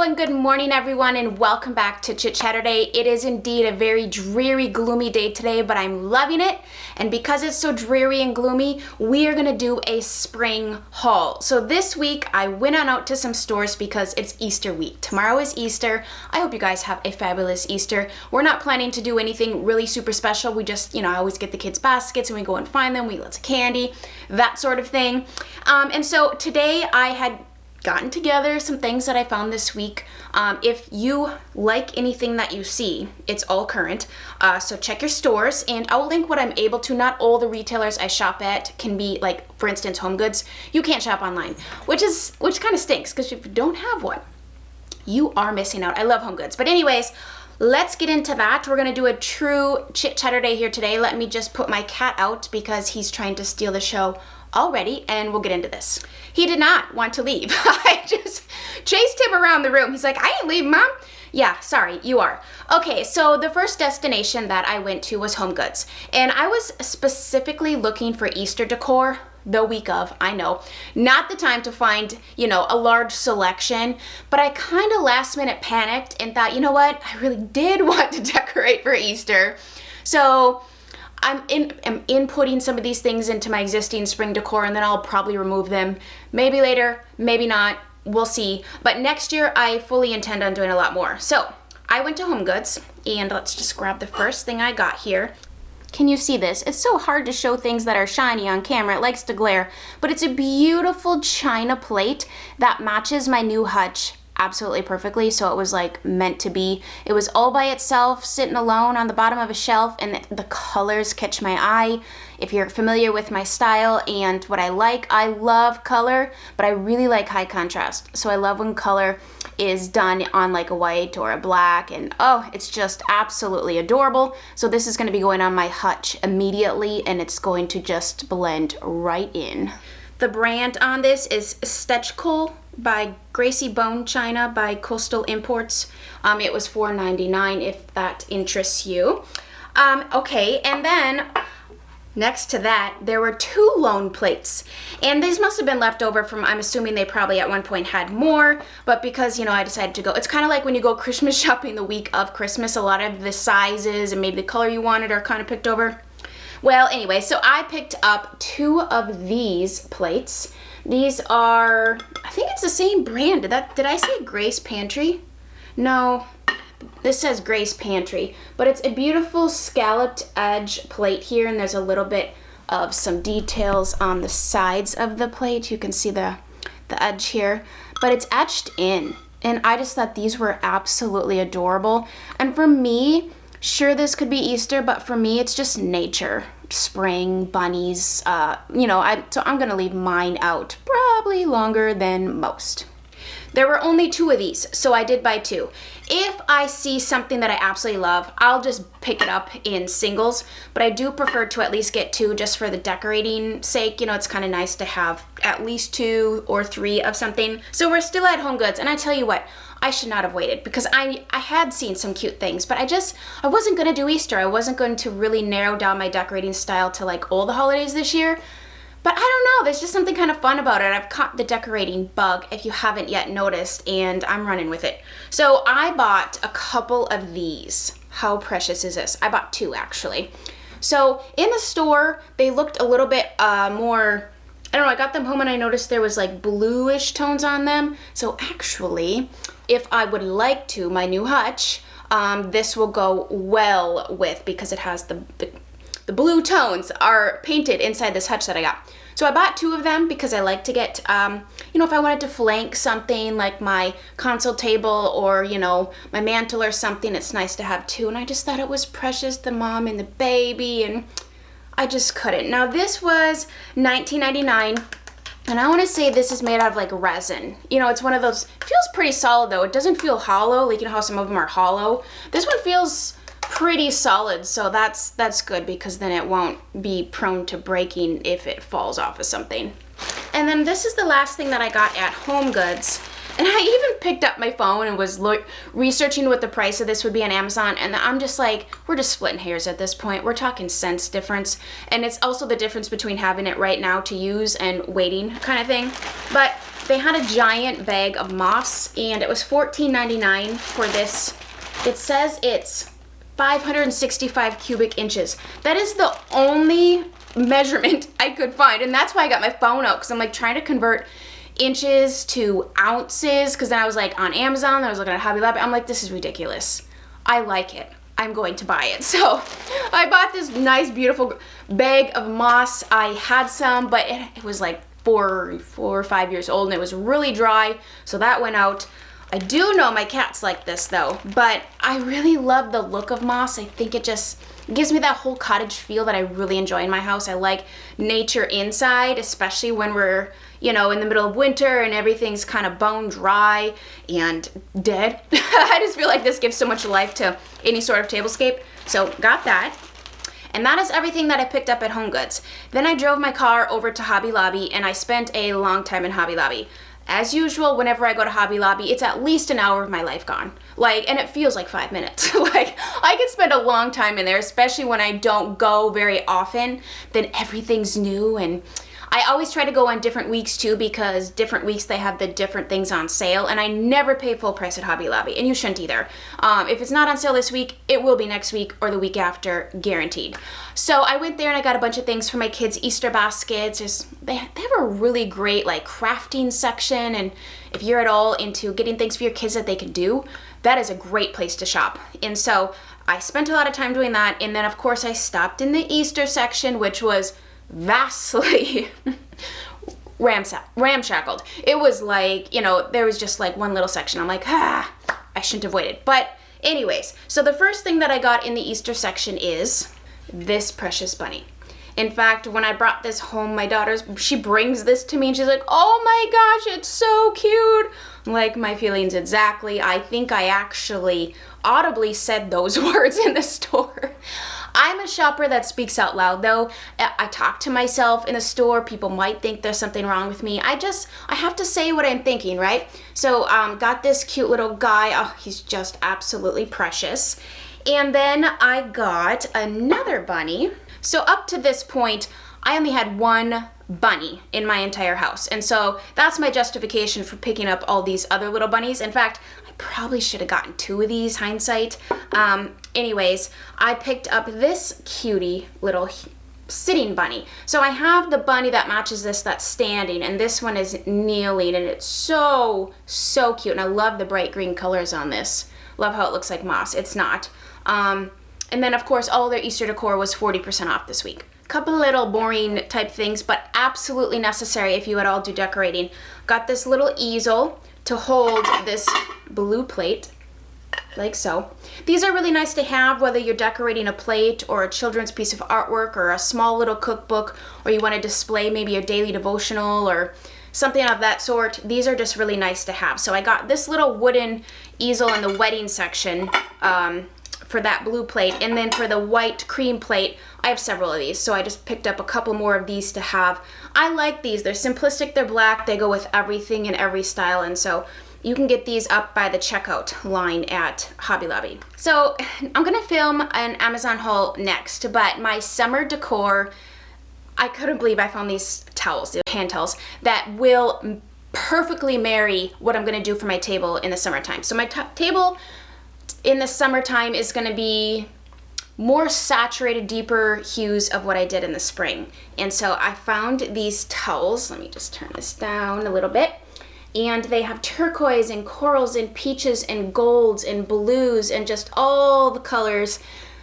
and good morning everyone, and welcome back to Chit-Chat Day. It is indeed a very dreary, gloomy day today, but I'm loving it. And because it's so dreary and gloomy, we are gonna do a spring haul. So this week I went on out to some stores because it's Easter week. Tomorrow is Easter. I hope you guys have a fabulous Easter. We're not planning to do anything really super special. We just, I always get the kids baskets and we go and find them. We eat lots of candy, that sort of thing. And so today I had gotten together some things that I found this week. If you like anything that you see, it's all current. So check your stores, and I will link what I'm able to. Not all the retailers I shop at can be, like, for instance, Home Goods. You can't shop online, which kind of stinks, because if you don't have one, you are missing out. I love Home Goods. But anyways, let's get into that. We're gonna do a true Chit-Chatter Day here today. Let me just put my cat out because he's trying to steal the show already, and we'll get into this. He did not want to leave. I just chased him around the room. He's like, I ain't leaving, Mom. Yeah, sorry, you are. Okay, so the first destination that I went to was Home Goods, and I was specifically looking for Easter decor the week of. I know, not the time to find, a large selection, but I kind of last minute panicked and thought, you know what, I really did want to decorate for Easter. So I'm inputting some of these things into my existing spring decor, and then I'll probably remove them. Maybe later, maybe not, we'll see. But next year, I fully intend on doing a lot more. So I went to Home Goods, and let's just grab the first thing I got here. Can you see this? It's so hard to show things that are shiny on camera. It likes to glare, but it's a beautiful china plate that matches my new hutch absolutely perfectly. So it was like meant to be. It was all by itself, sitting alone on the bottom of a shelf, and the colors catch my eye. If you're familiar with my style and what I like, I love color, but I really like high contrast. So I love when color is done on like a white or a black, and oh, it's just absolutely adorable. So this is going to be going on my hutch immediately, and it's going to just blend right in. The brand on this is Stechkohl by Gracie Bone China by Coastal Imports. It was $4.99 if that interests you. Okay, and then next to that, there were 2 loan plates, and these must have been left over from, I'm assuming they probably at one point had more, but because, I decided to go, it's kind of like when you go Christmas shopping the week of Christmas, a lot of the sizes and maybe the color you wanted are kind of picked over. Well, anyway, so I picked up 2 of these plates. These are, I think it's the same brand. Did I say Grace Pantry? No, this says Grace Pantry, but it's a beautiful scalloped edge plate here, and there's a little bit of some details on the sides of the plate. You can see the edge here, but it's etched in, and I just thought these were absolutely adorable. And for me, sure, this could be Easter, but for me, it's just nature, spring, bunnies, so I'm gonna leave mine out probably longer than most. There were only 2 of these, so I did buy 2. If I see something that I absolutely love, I'll just pick it up in singles, but I do prefer to at least get 2 just for the decorating sake. It's kind of nice to have at least 2 or 3 of something. So we're still at Home Goods, and I tell you what, I should not have waited, because I had seen some cute things, but I wasn't going to do Easter. I wasn't going to really narrow down my decorating style to like all the holidays this year. But I don't know, there's just something kind of fun about it. I've caught the decorating bug, if you haven't yet noticed, and I'm running with it. So I bought a couple of these. How precious is this? I bought 2 actually. So in the store, they looked a little bit more, I don't know, I got them home and I noticed there was like bluish tones on them. So actually, if I would like to, my new hutch, this will go well with, because it has the blue tones are painted inside this hutch that I got. So I bought 2 of them because I like to get, if I wanted to flank something like my console table or, my mantle or something, it's nice to have 2. And I just thought it was precious, the mom and the baby, and I just couldn't. Now this was $19.99. And I want to say this is made out of like resin. It's one of those, it feels pretty solid though. It doesn't feel hollow, like how some of them are hollow. This one feels pretty solid, so that's good, because then it won't be prone to breaking if it falls off of something. And then this is the last thing that I got at Home Goods. And I even picked up my phone and was researching what the price of this would be on Amazon, and I'm just like, we're just splitting hairs at this point. We're talking cents difference, and it's also the difference between having it right now to use and waiting kind of thing. But they had a giant bag of moss, and it was $14.99 for this. It says it's 565 cubic inches. That is the only measurement I could find, and that's why I got my phone out, because I'm like trying to convert inches to ounces, because then I was like on Amazon, then I was looking at Hobby Lobby. I'm like, this is ridiculous. I like it. I'm going to buy it. So I bought this nice, beautiful bag of moss. I had some, but it was like four or 5 years old, and it was really dry, so that went out. I do know my cats like this though, but I really love the look of moss. I think it just gives me that whole cottage feel that I really enjoy in my house. I like nature inside, especially when we're, you know, in the middle of winter and everything's kind of bone dry and dead. I just feel like this gives so much life to any sort of tablescape. So got that. And that is everything that I picked up at HomeGoods. Then I drove my car over to Hobby Lobby, and I spent a long time in Hobby Lobby. As usual, whenever I go to Hobby Lobby, it's at least an hour of my life gone. Like, and it feels like 5 minutes. Like, I could spend a long time in there, especially when I don't go very often. Then everything's new, and I always try to go on different weeks too, because different weeks they have the different things on sale, and I never pay full price at Hobby Lobby, and you shouldn't either. If it's not on sale this week, it will be next week or the week after, guaranteed. So I went there and I got a bunch of things for my kids' Easter baskets. They have a really great like crafting section, and if you're at all into getting things for your kids that they can do, that is a great place to shop. And so I spent a lot of time doing that, and then of course I stopped in the Easter section, which was vastly ramshackled. It was like, you know, there was just like one little section. I'm like, I shouldn't have waited. But anyways, so the first thing that I got in the Easter section is this precious bunny. In fact, when I brought this home, my daughter, she brings this to me and she's like, oh my gosh, it's so cute. Like, my feelings exactly. I think I actually audibly said those words in the store. I'm a shopper that speaks out loud though. I talk to myself in the store. People might think there's something wrong with me. I have to say what I'm thinking, right? So got this cute little guy. Oh, he's just absolutely precious. And then I got another bunny. So up to this point, I only had one bunny in my entire house. And so that's my justification for picking up all these other little bunnies. In fact, I probably should have gotten 2 of these, hindsight. Anyways, I picked up this cutie little sitting bunny. So I have the bunny that matches this that's standing, and this one is kneeling, and it's so, so cute. And I love the bright green colors on this. Love how it looks like moss. It's not. And then of course all their Easter decor was 40% off this week. Couple little boring type things, but absolutely necessary if you at all do decorating. Got this little easel to hold this blue plate, like so. These are really nice to have whether you're decorating a plate or a children's piece of artwork or a small little cookbook, or you want to display maybe a daily devotional or something of that sort. These are just really nice to have. So I got this little wooden easel in the wedding section for that blue plate, and then for the white cream plate, I have several of these, so I just picked up a couple more of these to have. I like these. They're simplistic, they're black, they go with everything in every style, and so you can get these up by the checkout line at Hobby Lobby. So I'm gonna film an Amazon haul next, but my summer decor, I couldn't believe I found these towels, the hand towels, that will perfectly marry what I'm gonna do for my table in the summertime. So my table in the summertime is gonna be more saturated, deeper hues of what I did in the spring. And so I found these towels. Let me just turn this down a little bit. And they have turquoise and corals and peaches and golds and blues and just all the colors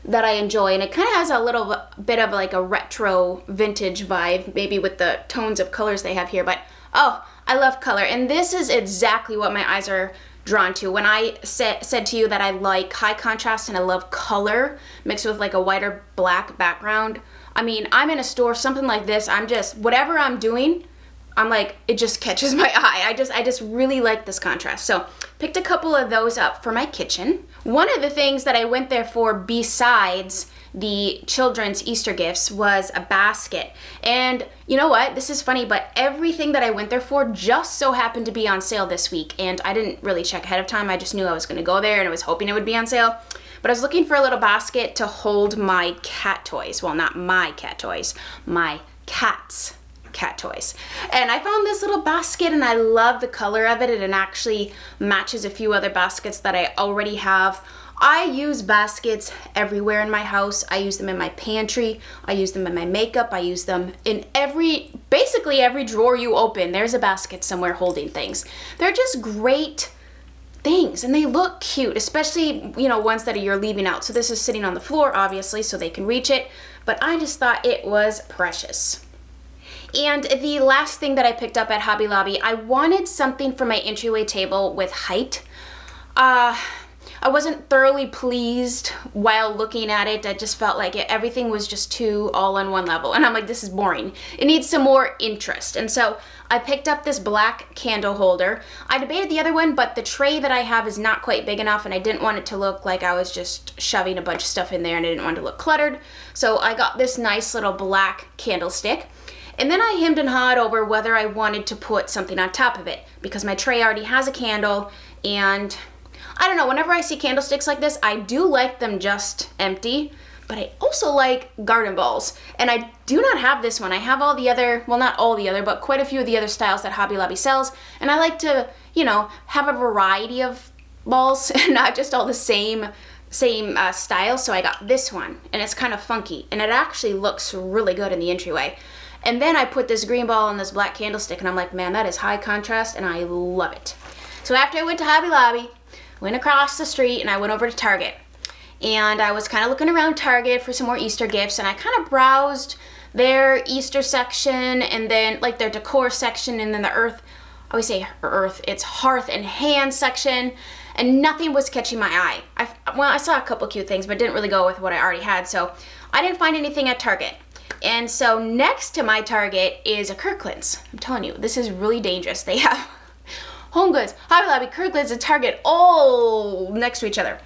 that I enjoy. And it kind of has a little bit of like a retro vintage vibe, maybe with the tones of colors they have here. But oh, I love color. And this is exactly what my eyes are drawn to. When I said to you that I like high contrast and I love color mixed with like a whiter black background, I mean, I'm in a store, something like this, I'm just, whatever I'm doing, I'm like, it just catches my eye. I just really like this contrast. So picked a couple of those up for my kitchen. One of the things that I went there for besides the children's Easter gifts was a basket. And you know what? This is funny, but everything that I went there for just so happened to be on sale this week. And I didn't really check ahead of time. I just knew I was going to go there and I was hoping it would be on sale. But I was looking for a little basket to hold my cat toys. Well, not my cat toys, my cat's cat toys. And I found this little basket and I love the color of it. And it actually matches a few other baskets that I already have. I use baskets everywhere in my house. I use them in my pantry. I use them in my makeup. I use them in basically every drawer you open. There's a basket somewhere holding things. They're just great things and they look cute, especially, ones that you're leaving out. So this is sitting on the floor, obviously, so they can reach it. But I just thought it was precious. And the last thing that I picked up at Hobby Lobby, I wanted something for my entryway table with height. I wasn't thoroughly pleased while looking at it. I just felt like everything was just too all on one level. And I'm like, this is boring. It needs some more interest. And so I picked up this black candle holder. I debated the other one, but the tray that I have is not quite big enough and I didn't want it to look like I was just shoving a bunch of stuff in there and I didn't want it to look cluttered. So I got this nice little black candlestick. And then I hemmed and hawed over whether I wanted to put something on top of it because my tray already has a candle and I don't know, whenever I see candlesticks like this, I do like them just empty, but I also like garden balls. And I do not have this one. I have all the other, well, not all the other, but quite a few of the other styles that Hobby Lobby sells. And I like to, have a variety of balls and not just all the same style. So I got this one and it's kind of funky and it actually looks really good in the entryway. And then I put this green ball on this black candlestick and I'm like, man, that is high contrast and I love it. So after I went to Hobby Lobby, went across the street and I went over to Target. And I was kind of looking around Target for some more Easter gifts and I kind of browsed their Easter section and then like their decor section and then the it's hearth and hand section and nothing was catching my eye. I saw a couple cute things but didn't really go with what I already had, so I didn't find anything at Target. And so next to my Target is a Kirkland's. I'm telling you, this is really dangerous. They have Home Goods, Hobby Lobby, Kirkland's, and Target all next to each other.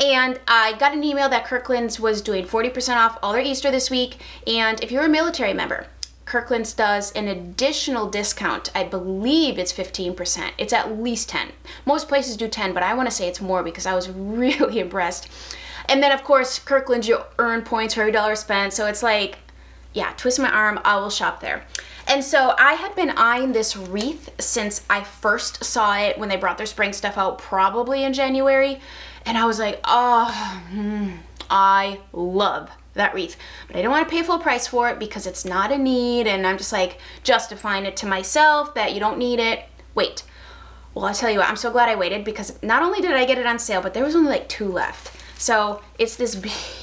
And I got an email that Kirkland's was doing 40% off all their Easter this week. And if you're a military member, Kirkland's does an additional discount. I believe it's 15%. It's at least 10. Most places do 10, but I want to say it's more because I was really impressed. And then, of course, Kirkland's, you earn points for every dollar spent. So it's like, yeah, twist my arm, I will shop there. And so I had been eyeing this wreath since I first saw it when they brought their spring stuff out, probably in January. And I was like, I love that wreath. But I don't want to pay full price for it because it's not a need. And I'm just like justifying it to myself that you don't need it. Wait. Well, I'll tell you what, I'm so glad I waited because not only did I get it on sale, but there was only like 2 left. So it's this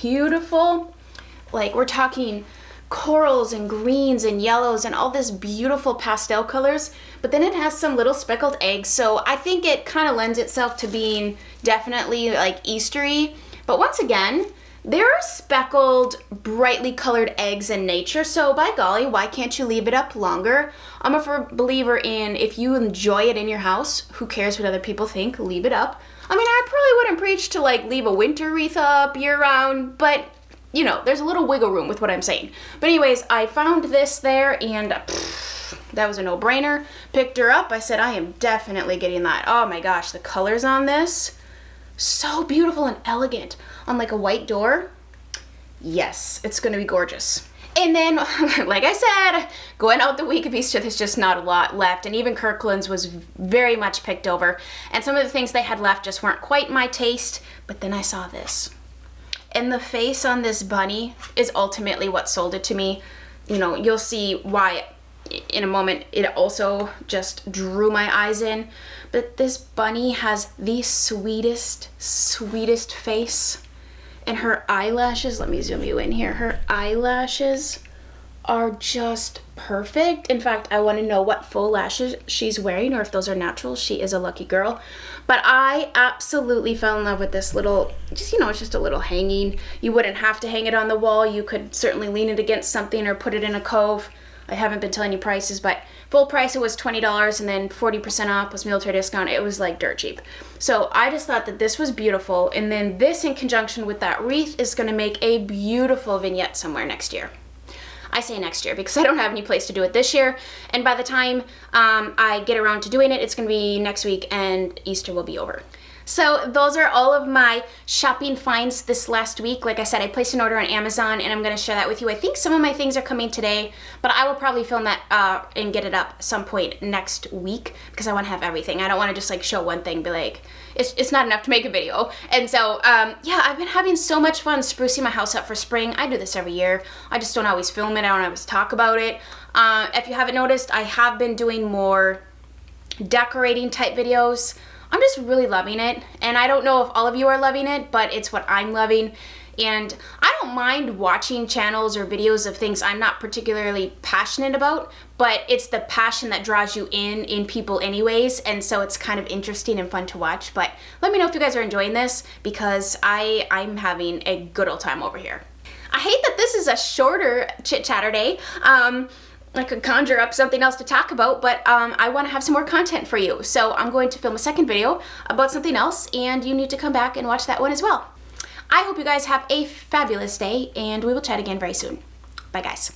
beautiful, like we're talking corals and greens and yellows and all this beautiful pastel colors, but then it has some little speckled eggs, so I think it kind of lends itself to being definitely like Eastery. But once again, there are speckled, brightly colored eggs in nature, so by golly, why can't you leave it up longer? I'm a firm believer in if you enjoy it in your house, who cares what other people think, leave it up. I mean, I probably wouldn't preach to like leave a winter wreath up year round, but there's a little wiggle room with what I'm saying. But anyways, I found this there and that was a no-brainer. Picked her up. I said, I am definitely getting that. Oh my gosh, the colors on this, so beautiful and elegant. On like a white door. Yes, it's going to be gorgeous. And then, like I said, going out the week of Easter, there's just not a lot left. And even Kirkland's was very much picked over. And some of the things they had left just weren't quite my taste. But then I saw this. And the face on this bunny is ultimately what sold it to me. You'll see why in a moment. It also just drew my eyes in. But this bunny has the sweetest face. And her eyelashes, let me zoom you in here. Her eyelashes are just perfect. In fact, I want to know what faux lashes she's wearing or if those are natural. She is a lucky girl. But I absolutely fell in love with this little, it's just a little hanging. You wouldn't have to hang it on the wall. You could certainly lean it against something or put it in a cove. I haven't been telling you prices, but Full price it was $20, and then 40% off plus military discount, it was like dirt cheap. So I just thought that this was beautiful, and then this in conjunction with that wreath is gonna make a beautiful vignette somewhere next year. I say next year because I don't have any place to do it this year, and by the time I get around to doing it, it's gonna be next week and Easter will be over. So those are all of my shopping finds this last week. Like I said, I placed an order on Amazon and I'm gonna share that with you. I think some of my things are coming today, but I will probably film that and get it up some point next week because I wanna have everything. I don't wanna just like show one thing, be like, it's not enough to make a video. And so, yeah, I've been having so much fun sprucing my house up for spring. I do this every year. I just don't always film it, I don't always talk about it. If you haven't noticed, I have been doing more decorating type videos. I'm just really loving it, and I don't know if all of you are loving it, but it's what I'm loving. And I don't mind watching channels or videos of things I'm not particularly passionate about, but it's the passion that draws you in people anyways, and so it's kind of interesting and fun to watch. But let me know if you guys are enjoying this, because I'm having a good old time over here. I hate that this is a shorter Chit-Chatterday. I could conjure up something else to talk about, but I want to have some more content for you. So I'm going to film a second video about something else, and you need to come back and watch that one as well. I hope you guys have a fabulous day, and we will chat again very soon. Bye, guys.